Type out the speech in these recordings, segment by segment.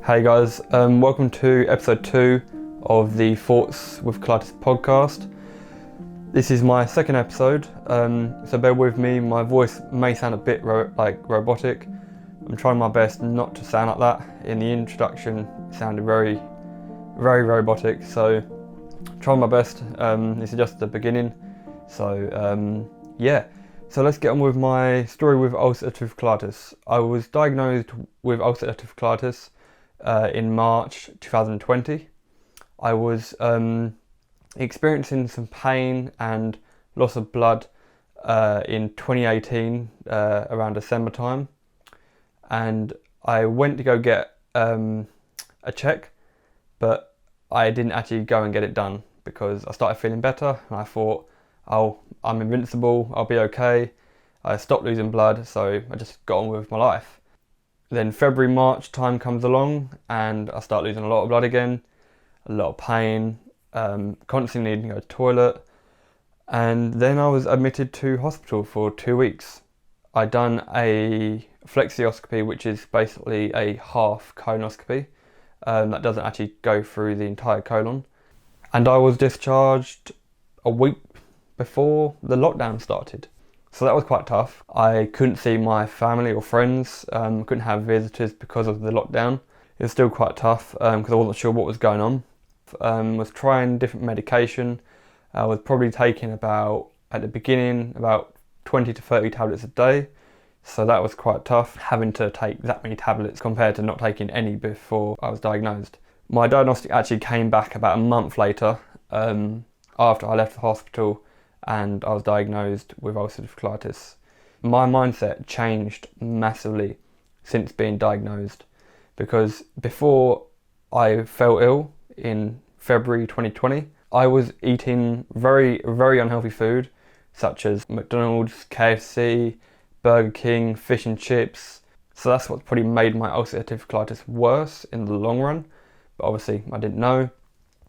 Hey guys, welcome to episode 2 of the Thoughts With Colitis Podcast. This is my second episode, so bear with me. My voice may sound a bit robotic. I'm trying my best not to sound like that. In the introduction, it sounded very robotic, so trying my best. This is just the beginning, so yeah. So let's get on with my story with ulcerative colitis. I was diagnosed with ulcerative colitis in March 2020. I was experiencing some pain and loss of blood in 2018 around December time, and I went to go get a check, but I didn't actually go and get it done because I started feeling better and I thought, oh, I'm invincible, I'll be okay. I stopped losing blood, so I just got on with my life. Then February, March time comes along and I start losing a lot of blood again, a lot of pain, constantly needing to go to the toilet. And then I was admitted to hospital for 2 weeks. I'd done a flexioscopy, which is basically a half colonoscopy. That doesn't actually go through the entire colon. And I was discharged a week before the lockdown started. So that was quite tough. I couldn't see my family or friends, couldn't have visitors because of the lockdown. It was still quite tough because I wasn't sure what was going on. Was trying different medication. I was probably taking at the beginning, about 20 to 30 tablets a day. So that was quite tough, having to take that many tablets compared to not taking any before I was diagnosed. My diagnostic actually came back about a month later, after I left the hospital and I was diagnosed with ulcerative colitis. My mindset changed massively since being diagnosed, because before I fell ill in February 2020, I was eating very unhealthy food such as McDonald's, KFC, Burger King, fish and chips. So that's what probably made my ulcerative colitis worse in the long run. But obviously I didn't know.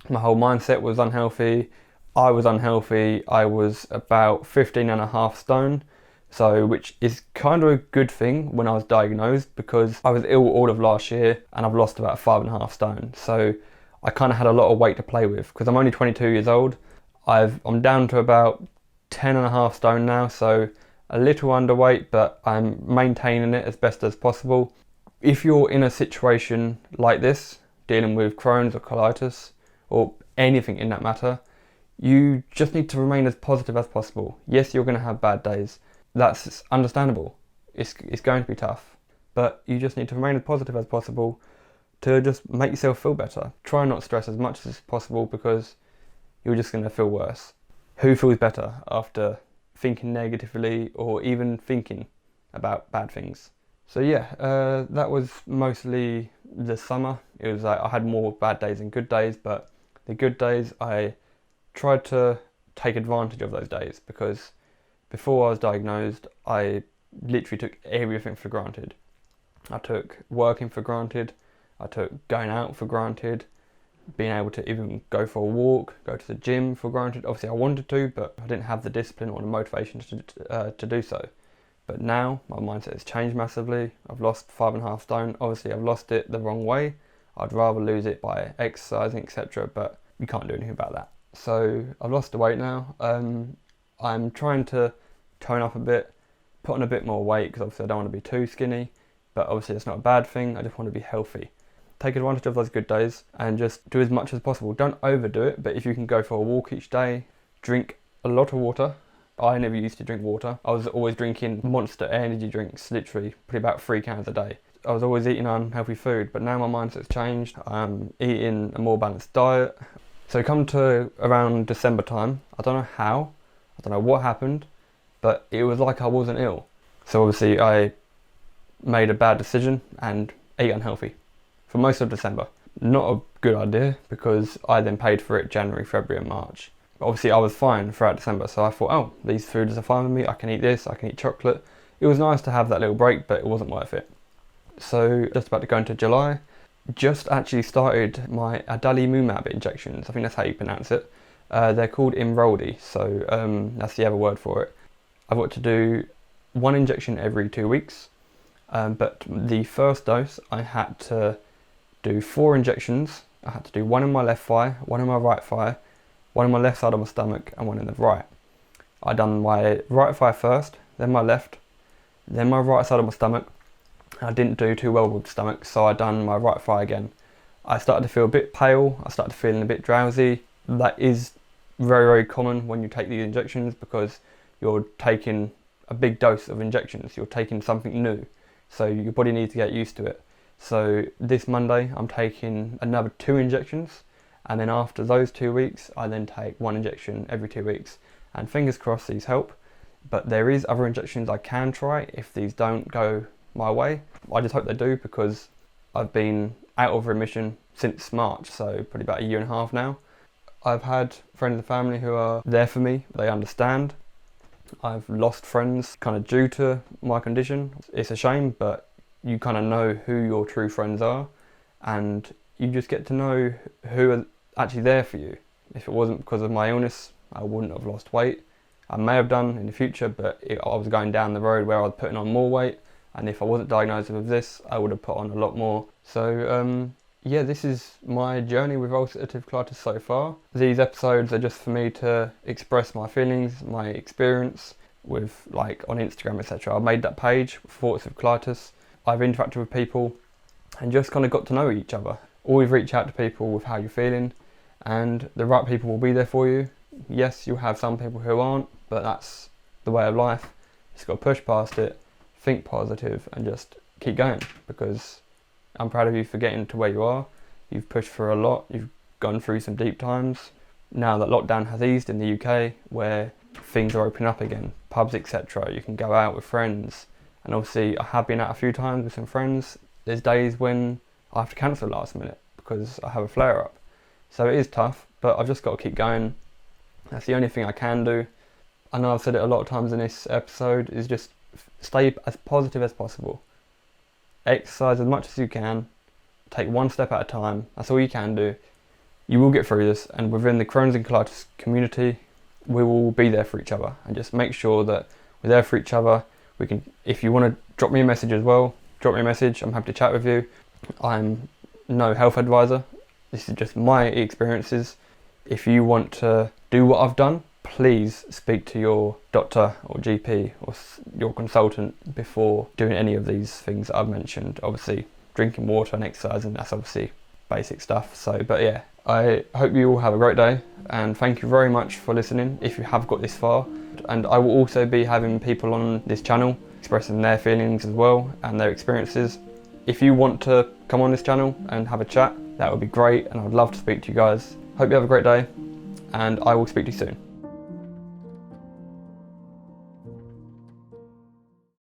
My whole mindset was unhealthy. I was unhealthy. I was about 15.5 stone, so which is kind of a good thing when I was diagnosed, because I was ill all of last year and I've lost about 5.5 stone. So I kind of had a lot of weight to play with because I'm only 22 years old. I'm down to about 10.5 stone now, so a little underweight, but I'm maintaining it as best as possible. If you're in a situation like this, dealing with Crohn's or colitis or anything in that matter, you just need to remain as positive as possible. Yes, you're going to have bad days. That's understandable. It's going to be tough. But you just need to remain as positive as possible to just make yourself feel better. Try not to stress as much as possible because you're just going to feel worse. Who feels better after thinking negatively or even thinking about bad things? So yeah, that was mostly the summer. It was like I had more bad days than good days, but the good days I tried to take advantage of those days, because before I was diagnosed I literally took everything for granted. I took working for granted, I took going out for granted, being able to even go for a walk, go to the gym for granted. Obviously I wanted to, but I didn't have the discipline or the motivation to do so. But now my mindset has changed massively. I've lost 5.5 stone. Obviously I've lost it the wrong way. I'd rather lose it by exercising, etc., but you can't do anything about that. So I've lost the weight now. I'm trying to tone up a bit, put on a bit more weight, because obviously I don't want to be too skinny, but obviously it's not a bad thing. I just want to be healthy. Take advantage of those good days and just do as much as possible. Don't overdo it, but if you can go for a walk each day, drink a lot of water. I never used to drink water. I was always drinking Monster energy drinks, literally probably about 3 cans a day. I was always eating unhealthy food, but now my mindset's changed. I'm eating a more balanced diet. So come to around December time, I don't know how, I don't know what happened, but it was like I wasn't ill. So obviously I made a bad decision and ate unhealthy for most of December. Not a good idea, because I then paid for it January, February and March. Obviously I was fine throughout December, so I thought, oh, these foods are fine with me, I can eat this, I can eat chocolate. It was nice to have that little break, but it wasn't worth it. So just about to go into July, just actually started my adalimumab injections. I think that's how you pronounce it. They're called Imraldi, so that's the other word for it. I've got to do 1 injection every 2 weeks, but the first dose I had to do 4 injections. I had to do 1 in my left thigh, 1 in my right thigh, 1 in my left side of my stomach, and 1 in the right. I done my right thigh first, then my left, then my right side of my stomach. I didn't do too well with the stomach, so I done my right thigh again. I started to feel a bit pale, I started feeling a bit drowsy. That is very, very common when you take these injections, because you're taking a big dose of injections. You're taking something new, so your body needs to get used to it. So this Monday I'm taking another 2 injections, and then after those 2 weeks I then take 1 injection every 2 weeks, and fingers crossed these help. But there is other injections I can try if these don't go my way. I just hope they do, because I've been out of remission since March, so probably about 1.5 years now. I've had friends and family who are there for me, they understand. I've lost friends kind of due to my condition. It's a shame, but you kind of know who your true friends are, and you just get to know who are actually there for you. If it wasn't because of my illness, I wouldn't have lost weight. I may have done in the future, but I was going down the road where I was putting on more weight, and if I wasn't diagnosed with this, I would have put on a lot more. So yeah, this is my journey with ulcerative colitis so far. These episodes are just for me to express my feelings, my experience with, like, on Instagram, etc. I made that page, Thoughts With Colitis. I've interacted with people and just kind of got to know each other. Always reach out to people with how you're feeling, and the right people will be there for you. Yes, you'll have some people who aren't, but that's the way of life. Just got to push past it, think positive, and just keep going, because I'm proud of you for getting to where you are. You've pushed for a lot, you've gone through some deep times. Now that lockdown has eased in the UK, where things are opening up again, pubs, etc., you can go out with friends. And obviously I have been out a few times with some friends. There's days when I have to cancel last minute because I have a flare up. So it is tough, but I've just got to keep going. That's the only thing I can do. I know I've said it a lot of times in this episode, is just stay as positive as possible. Exercise as much as you can. Take 1 step at a time. That's all you can do. You will get through this, and within the Crohn's and colitis community, we will be there for each other, and just make sure that we're there for each other. We can, if you want to drop me a message as well, drop me a message. I'm happy to chat with you. I'm no health advisor. This is just my experiences. If you want to do what I've done, please speak to your doctor or GP or your consultant before doing any of these things that I've mentioned. Obviously, drinking water and exercising, that's obviously basic stuff. So, but yeah, I hope you all have a great day, and thank you very much for listening if you have got this far. And I will also be having people on this channel expressing their feelings as well and their experiences. If you want to come on this channel and have a chat, that would be great, and I'd love to speak to you guys. Hope you have a great day, and I will speak to you soon.